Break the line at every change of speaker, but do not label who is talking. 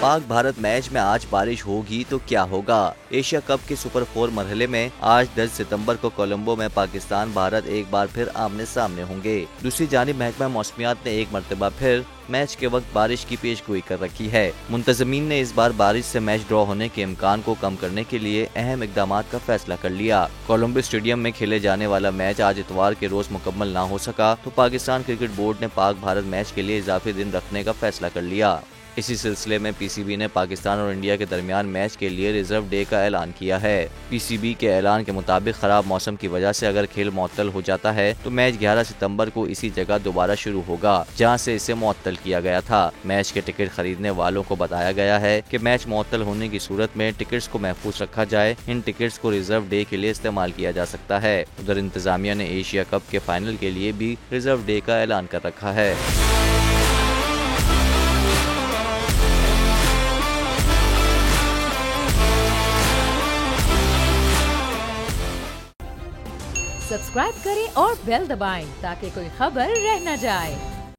Pak Bharat match में आज बारिश होगी तो क्या होगा। एशिया कप के सुपर 4 मरहले में आज 10 सितंबर को कोलंबो में पाकिस्तान भारत एक बार फिर आमने सामने होंगे। दूसरी जानिब महकमा मौसमियात ने एक मरतबा फिर मैच के वक्त बारिश की पेशगोई कर रखी है। मुंतजमीन ने इस बार बारिश से मैच ड्रॉ होने के इम्कान को कम करने के लिए अहम इकदाम का फैसला कर लिया। कोलंबो स्टेडियम में खेले जाने वाला मैच आज इतवार के रोज मुकम्मल ना हो सका तो पाकिस्तान क्रिकेट बोर्ड ने पाक भारत मैच के लिए इजाफी दिन रखने का फैसला कर लिया। इसी सिलसिले में पीसीबी ने पाकिस्तान और इंडिया के दरमियान मैच के लिए रिजर्व डे का ऐलान किया है। पीसीबी के ऐलान के मुताबिक खराब मौसम की वजह से अगर खेल मुअत्तल हो जाता है तो मैच 11 सितंबर को इसी जगह दोबारा शुरू होगा जहां से इसे मुअत्तल किया गया था। मैच के टिकट खरीदने वालों को बताया गया है कि मैच मुअत्तल होने की सूरत में टिकट्स को महफूज रखा जाए। इन टिकट्स को रिजर्व डे के लिए इस्तेमाल किया जा सकता है। उधर इंतजामिया ने एशिया कप के फाइनल के लिए भी रिजर्व डे का ऐलान कर रखा है।
सब्सक्राइब करें और बेल दबाएं ताकि कोई खबर रह न जाए।